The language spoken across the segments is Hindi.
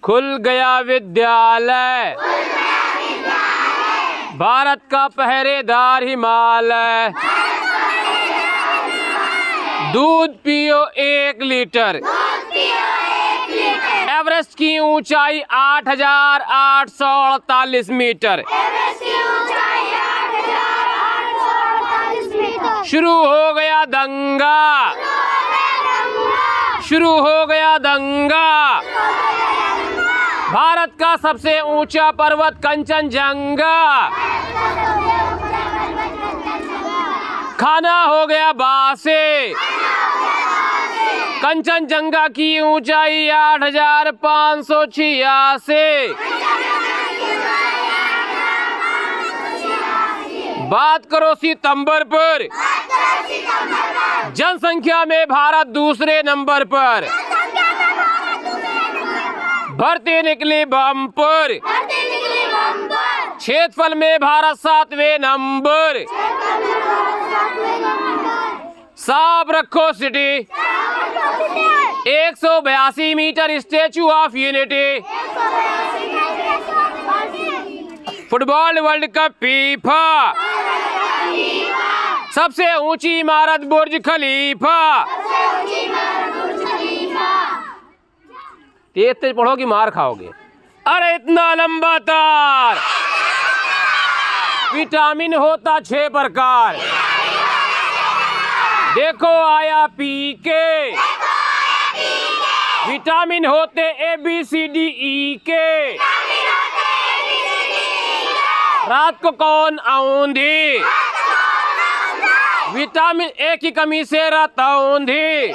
खुल गया विद्यालय, भारत का पहरेदार हिमालय। दूध पियो 1 लीटर, एवरेस्ट की ऊंचाई 8,848 मीटर। शुरू हो गया दंगा, शुरू हो गया दंगा। भारत का सबसे ऊंचा पर्वत कंचनजंगा, खाना हो गया बासे। कंचनजंगा की ऊंचाई 8,586। बात करो सितंबर पर, जनसंख्या में भारत दूसरे नंबर पर। भरते निकले बम पर, क्षेत्रफल में भारत 7वें नंबर। साफ रखो city, 182 metre statue of unity. Football world cup FIFA, सबसे ऊंची इमारत बुर्ज खलीफा। तेज पढ़ोगी मार खाओगे। अरे इतना लंबा तार, विटामिन होता 6 प्रकार। देखो आया पी के, विटामिन होते ABCDE के। रात को कौन औंधी, विटामिन A की कमी से रात औंधी।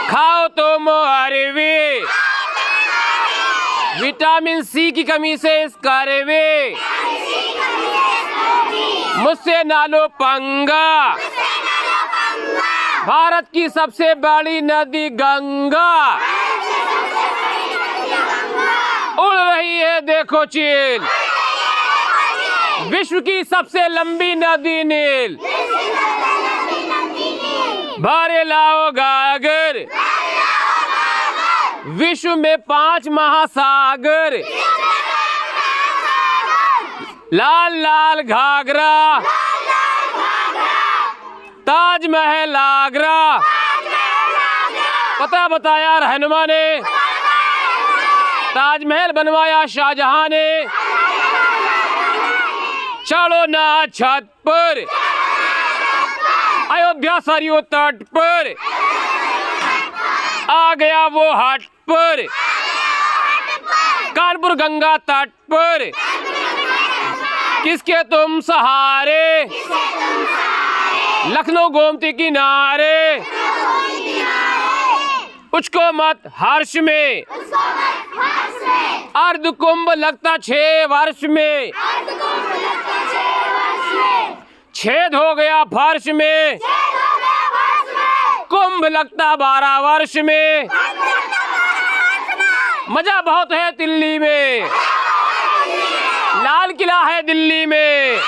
खाओ तो मोहरवी, विटामिन C की कमी से स्कर्वी। मुझसे ना लो पंगा, भारत की सबसे बड़ी नदी गंगा। उड़ रही है देखो चील, विश्व की सबसे लंबी नदी नील। भरे लाओ गागर, विश्व में 5 महासागर। लाल लाल घाघरा, ताजमहल आगरा। पता बताया रहनुमा ने, ताजमहल बनवाया शाहजहां ने। चलो ना छत पर, अयोध्या सरयू तट पर। आ गया वो हट पर, कानपुर गंगा तट पर। किसके तुम सहारे, लखनऊ गोमती किनारे। उसको मत हर्ष में, अर्ध कुंभ लगता 6 वर्ष में। छेद हो गया फर्श में, कुंभ लगता 12 वर्ष में। मजा बहुत है दिल्ली में, लाल किला है दिल्ली में।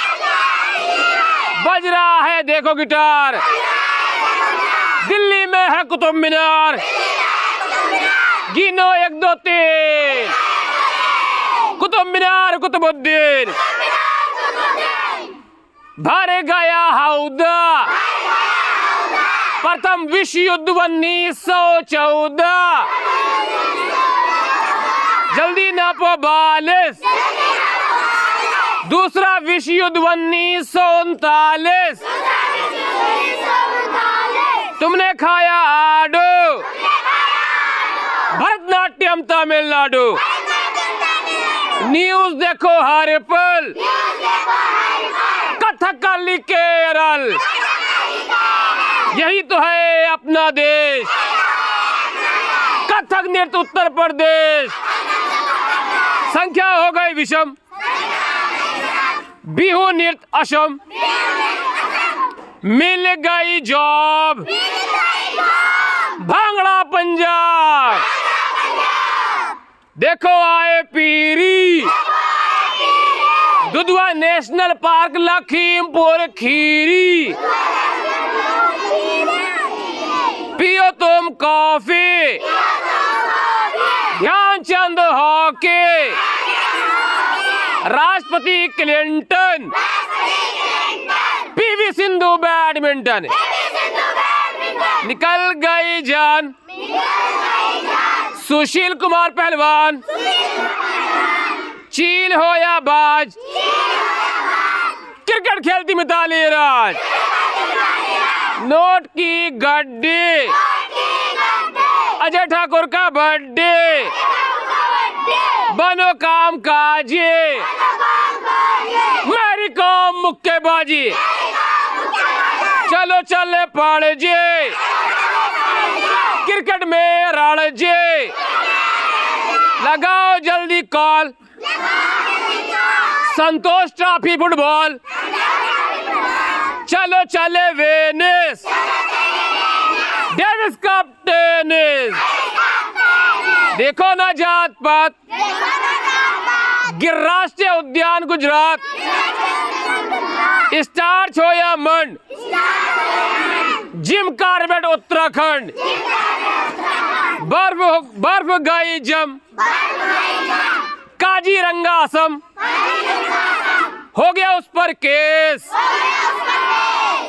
बज रहा है देखो गिटार, दिल्ली में है कुतुब मीनार। गिनो 1 2 3, कुतुब मीनार कुतुबुद्दीन। भर गया हौदा, प्रथम विश्व युद्ध 1914। जल्दी नापो 42, दूसरा विश्व युद्ध 1939। तुमने खाया आडो, भरतनाट्यम तमिलनाडु। न्यूज देखो हर पल, कथकली केरल। यही तो है अपना देश, कथक नृत्य उत्तर प्रदेश। संख्या हो गई विषम, बिहू नृत्य असम। मिल गई जॉब, भांगड़ा पंजाब। देखो आए पीरी, दुधवा नेशनल पार्क लखीमपुर खीरी। पियो तुम कॉफी, ध्यानचंद हॉकी, राष्ट्रपति क्लिंटन, पीवी सिंधु बैडमिंटन, निकल गई जान, सुशील कुमार पहलवान, चील हो या बाज, क्रिकेट खेलती मिताली राज, नोट की गड्डी, अजय ठाकुर का बर्थडे, बनो काम काजी, मेरी कॉम मुक्केबाजी, चलो चले पड़ जे, क्रिकेट में रण जे, लगाओ जल्दी कॉल, संतोष ट्रॉफी फुटबॉल, चलो चले वेनिस, डेविस कप टेनिस, देखो ना जात पात, गिर राष्ट्रीय उद्यान गुजरात, स्टार हो या मंड, जिम कार्बेट उत्तराखंड, बर्फ गई जम, काजीरंगा असम, हो गया उस पर केस,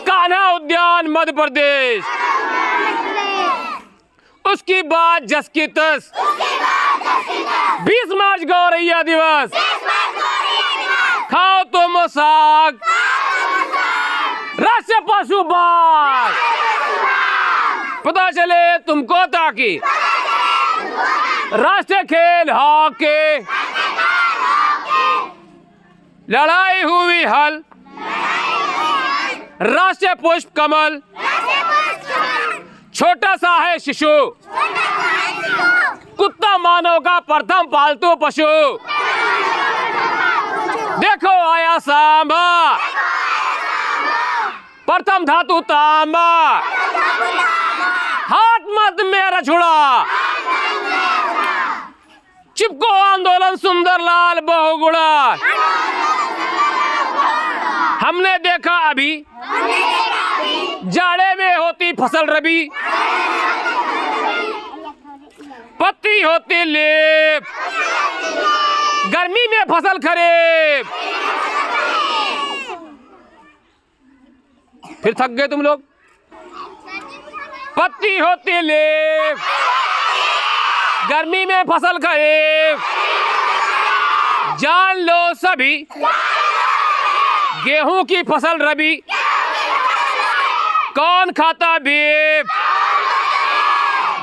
कान्हा उद्यान मध्य प्रदेश, उसकी बात जस की तस, 20 मार्च गौरैया दिवस, खाओ तुम साग, राष्ट्रीय पशु बाघ, पता चले तुमको ताकि, राष्ट्रीय खेल हॉकी, लड़ाई हुई हल, राष्ट्रीय पुष्प कमल, छोटा सा है शिशु, कुत्ता मानव का प्रथम पालतू पशु, देखो आया सांबा, प्रथम धातु तांबा, हाथ मत मेरा छुड़ा, चिपको आंदोलन सुंदरलाल बहुगुणा, हमने देखा अभी जाड़े में होती फसल रबी, पत्ती होती लेप, गर्मी में फसल खरीफ, फिर थक गए तुम लोग, पत्ती होती लेप, गर्मी में फसल खरीफ, जान लो सभी गेहूं की फसल रबी, कौन खाता बीफ,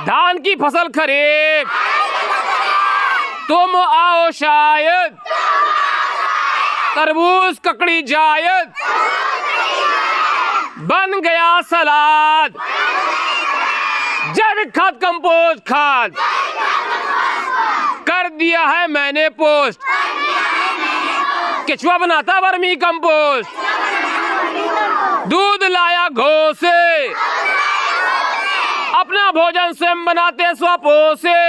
धान की फसल खरीफ, तुम आओ शायद, तरबूज ककड़ी जायद, बन गया सलाद, जैविक खाद कंपोस्ट खाद, कर दिया है मैंने पोस्ट, केचुआ बनाता वर्मी कंपोस्ट, दूध लाया घो से, अपना भोजन स्वयं बनाते स्वपो से,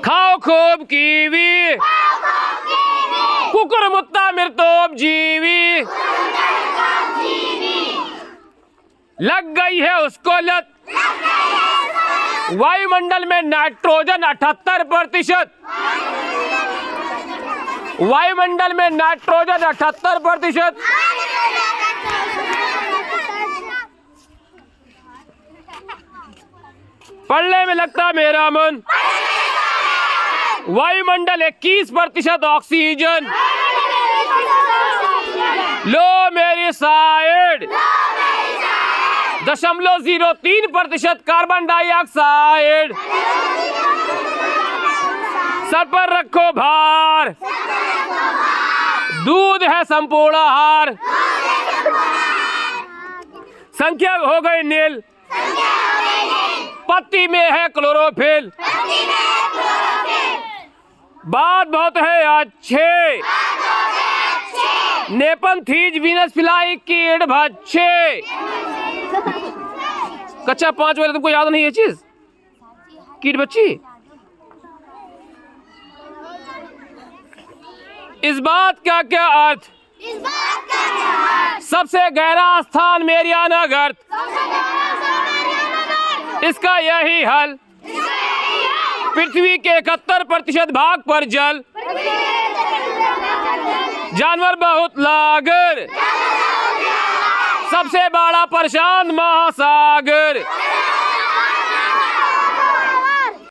खाओ खूब कीवी, कुकुर मुत्ता मृतोप जीवी, लग गई है उसको लत, वायुमंडल में नाइट्रोजन 78%, वायुमंडल में नाइट्रोजन 78%, पढ़ने में लगता मेरा मन, वायुमंडल 21% ऑक्सीजन, लो मेरी साइड, 0.03% कार्बन डाइऑक्साइड, सर पर रखो भार, दूध है संपूर्ण आहार, संख्या हो गई नील, पत्ती में है क्लोरोफिल, बात बहुत है अच्छे, नेपनथीज वीनस फ्लाई कीट भच्छे, कक्षा 5 वाले तुमको याद नहीं है चीज, कीट बच्ची, इस बात का क्या अर्थ, सबसे गहरा स्थान मेरियाना गर्त, इसका यही हल, पृथ्वी के 71% भाग पर जल, जानवर बहुत लागर, सबसे बड़ा प्रशांत महासागर।